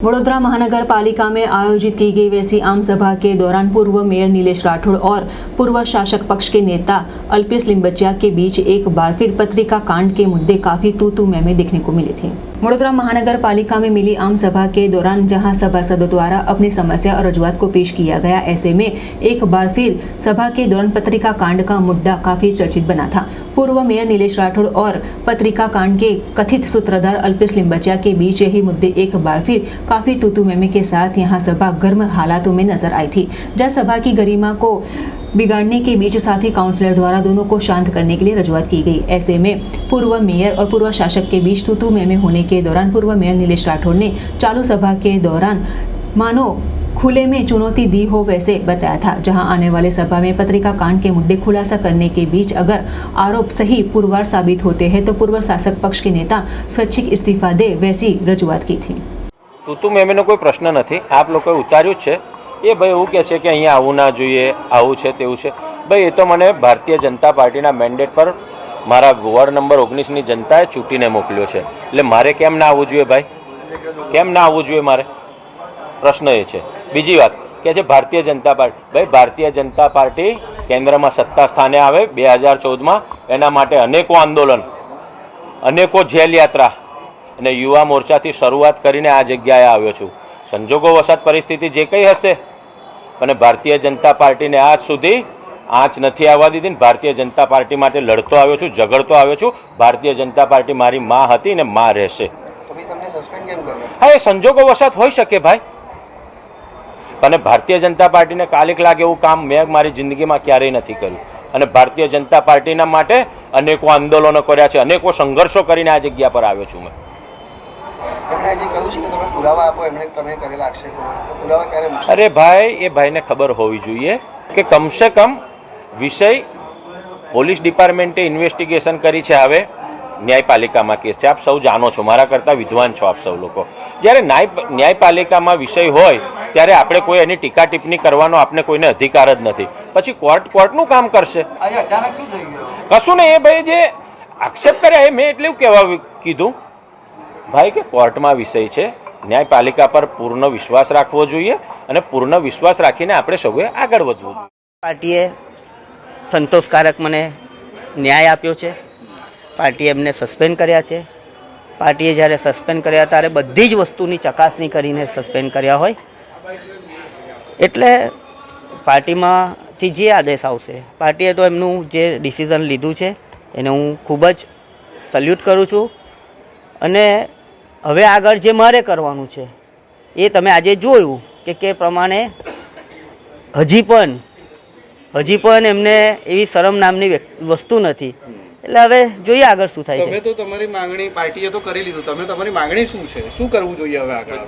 वडोदरा महानगर पालिका में आयोजित की गई वैसी आम सभा के दौरान पूर्व मेयर नीलेश राठौड़ और पूर्व शासक पक्ष के नेता अल्पेश लिंबचिया के बीच एक बार फिर पत्रिका कांड के मुद्दे काफी तू में दिखने को मिले थे। वडोदरा महानगर पालिका में मिली आम सभा के दौरान जहां सभासदों द्वारा अपनी समस्या और रजूआत को पेश किया गया, ऐसे में एक बार फिर सभा के दौरान पत्रिका कांड का मुद्दा काफी चर्चित बना था। पूर्व मेयर नीलेश राठौड़ और पत्रिका कांड के कथित सूत्रधार अल्पेश लिंबचिया के बीच यही मुद्दे एक बार फिर काफी तू के साथ यहां सभा गर्म हालातों में नजर आई थी, जहां सभा की गरिमा को बिगाड़ने के बीच साथ ही काउंसलर द्वारा दोनों को शांत करने के लिए रजूआत की गई। ऐसे में पूर्व मेयर और पूर्व शासक के बीच तू में होने के दौरान पूर्व मेयर नीलेश राठौड़ ने चालू सभा के दौरान मानो खुले में चुनौती दी हो वैसे बताया था, जहां आने वाले सभा में पत्रिका कांड के मुद्दे खुलासा करने के बीच अगर आरोप सही पुरवार साबित होते हैं तो पूर्व शासक पक्ष के नेता स्वैच्छिक इस्तीफा दे वैसी रजूआत की थी। તું મેમેનો કોઈ પ્રશ્ન નથી, આપ લોકોએ ઉતાર્યું જ છે। એ ભાઈ એવું કહે છે કે અહીંયા આવું ના જોઈએ, આવું છે તેવું છે। ભાઈ એ તો મને ભારતીય જનતા પાર્ટીના મેન્ડેટ પર મારા વોર્ડ નંબર 19ની જનતાએ ચૂંટીને મોકલ્યો છે, એટલે મારે કેમ ના આવવું જોઈએ ભાઈ? કેમ ના આવવું જોઈએ મારે? પ્રશ્ન એ છે। બીજી વાત કે છે ભારતીય જનતા પાર્ટી, ભાઈ ભારતીય જનતા પાર્ટી કેન્દ્રમાં સત્તા સ્થાને આવે 2014માં, એના માટે અનેકો આંદોલન, અનેકો જેલ યાત્રા અને યુવા મોરચાથી શરૂઆત કરીને આ જગ્યાએ આવ્યો છું। સંજોગો વસાત પરિસ્થિતિ જે કંઈ હશે, અને ભારતીય જનતા પાર્ટીને આજ સુધી આંચ નથી આવવા દીધી ને ભારતીય જનતા પાર્ટી માટે લડતો આવ્યો છું, ઝઘડતો આવ્યો છું। ભારતીય જનતા પાર્ટી મારી માં હતી ને માં રહેશે। હા, એ સંજોગો વસાત હોઈ શકે ભાઈ, અને ભારતીય જનતા પાર્ટીને કાલિક લાગે એવું કામ મેં મારી જિંદગીમાં ક્યારેય નથી કર્યું, અને ભારતીય જનતા પાર્ટીના માટે અનેકો આંદોલનો કર્યા છે, અનેકો સંઘર્ષો કરીને આ જગ્યા પર આવ્યો છું મેં। અરે ભાઈ, એ ભાઈને ખબર હોવી જોઈએ કે કમસે કમ વિષય પોલીસ ડિપાર્ટમેન્ટે ઇન્વેસ્ટિગેશન કરી છે। હવે ન્યાયપાલિકામાં કેસ છે, આપ સૌ જાણો છો, મારા કરતાં વિદ્વાન છો આપ સૌ લોકો। જ્યારે ન્યાયપાલિકામાં વિષય હોય ત્યારે આપણે કોઈ એની ટીકા ટિપ્પણી કરવાનો આપણે કોઈને અધિકાર જ નથી। પછી કોર્ટનું કામ કરશે। કશું નહીં, એ ભાઈ જે આક્ષેપ કર્યા એ મેં એટલે કહેવા કીધું ભાઈ કે કોર્ટમાં વિષય છે, ન્યાયપાલિકા પર પૂર્ણ વિશ્વાસ રાખવો જોઈએ અને પૂર્ણ વિશ્વાસ રાખીને આપણે સૌએ આગળ વધવું જોઈએ। પાર્ટીએ સંતોષકારક મને ન્યાય આપ્યો છે, પાર્ટીએ એમને સસ્પેન્ડ કર્યા છે। પાર્ટીએ જ્યારે સસ્પેન્ડ કર્યા ત્યારે બધી જ વસ્તુની ચકાસણી કરીને સસ્પેન્ડ કર્યા હોય, એટલે પાર્ટીમાંથી જે આદેશ આવશે, પાર્ટીએ તો એમનું જે ડિસિઝન લીધું છે એને હું ખૂબ જ સલ્યુટ કરું છું। અને હવે આગળ જે મારે કરવાનું છે એ તમે આજે જોયું કે પ્રમાણે હજી પણ એમને એવી શરમ નામની વસ્તુ નથી, એટલે હવે જોઈએ આગળ શું થાય છે। તમે તો તમારી માંગણી પાર્ટીએ તો કરી લીધું, તમે તમારી માંગણી શું છે, શું કરવું જોઈએ હવે આગળ?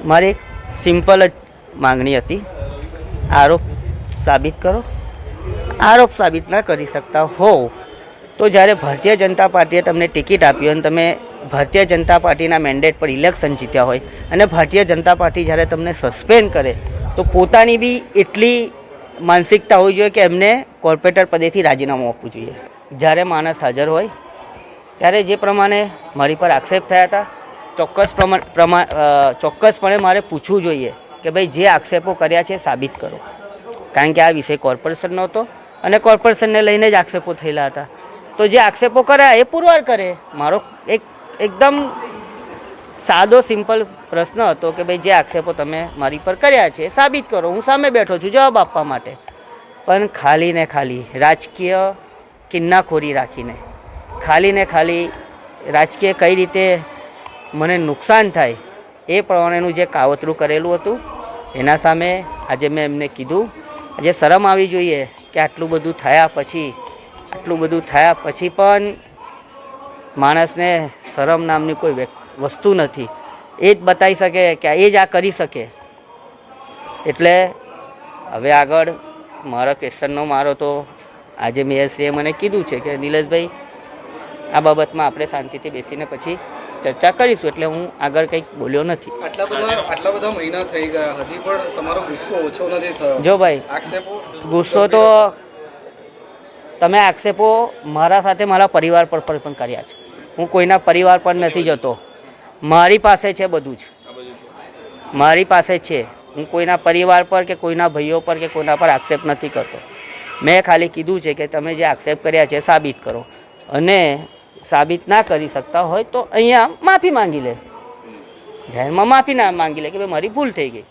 મારી એક સિમ્પલ જ માંગણી હતી, આરોપ સાબિત કરો। આરોપ સાબિત ના કરી શકતા હોવ તો જ્યારે ભારતીય જનતા પાર્ટીએ તમને ટિકિટ આપી અને તમે ભારતીય જનતા પાર્ટીના મેન્ડેટ પર ઇલેક્શન જીત્યા હોય અને ભારતીય જનતા પાર્ટી જ્યારે તમને સસ્પેન્ડ કરે તો પોતાની બી એટલી માનસિકતા હોવી જોઈએ કે એમને કોર્પોરેટર પદેથી રાજીનામું આપવું જોઈએ। જ્યારે માણસ હાજર હોય ત્યારે જે પ્રમાણે મારી પર આક્ષેપ થયા હતા, ચોક્કસપણે મારે પૂછવું જોઈએ કે ભાઈ જે આક્ષેપો કર્યા છે સાબિત કરો, કારણ કે આ વિષય કોર્પોરેશનનો હતો અને કોર્પોરેશનને લઈને જ આક્ષેપો થયેલા હતા। તો જે આક્ષેપો કર્યા એ પુરવાર કરે। મારો એકદમ સાદો સિમ્પલ પ્રશ્ન હતો કે ભાઈ જે આક્ષેપો તમે મારી પર કર્યા છે સાબિત કરો, હું સામે બેઠો છું જવાબ આપવા માટે। પણ ખાલી ને ખાલી રાજકીય કિન્નાખોરી રાખીને, ખાલી ને ખાલી રાજકીય કઈ રીતે મને નુકસાન થાય એ પ્રમાણેનું જે કાવતરું કરેલું હતું એના સામે આજે મેં એમને કીધું, આજે શરમ આવી જોઈએ કે આટલું બધું થયા પછી પણ માણસને શરમ નામની કોઈ વસ્તુ નથી, એ જ બતાવી શકે કે એ જ આ કરી શકે। એટલે હવે આગળ મારા ક્વેશ્ચનનો મારો તો આજે મેયરશ્રીએ મને કીધું છે કે નિલેશભાઈ આ બાબતમાં આપણે શાંતિથી બેસીને પછી ચર્ચા કરીશું, એટલે હું આગળ કંઈક બોલ્યો નથી। આટલા બધા મહિના થઈ ગયા, હજી પણ તમારો ગુસ્સો ઓછો નથી થયો? જો ભાઈ, ગુસ્સો તો તમે આક્ષેપો મારા સાથે મારા પરિવાર પર પણ કર્યા છે, હું કોઈના પરિવાર પર નથી જતો, મારી પાસે છે બધું જ। મારી પાસે છે. હું કોઈના પરિવાર પર કે કોઈના ભાઈઓ પર કે કોઈના પર આક્ષેપ નથી કરતો. મેં ખાલી કીધું છે કે તમે જે આક્ષેપ કર્યા છે સાબિત કરો, અને સાબિત ના કરી શકતા હોય તો અહીંયા માફી માંગી લે, જાહેરમાં માફી ના માંગી લે કે ભાઈ મારી ભૂલ થઈ ગઈ.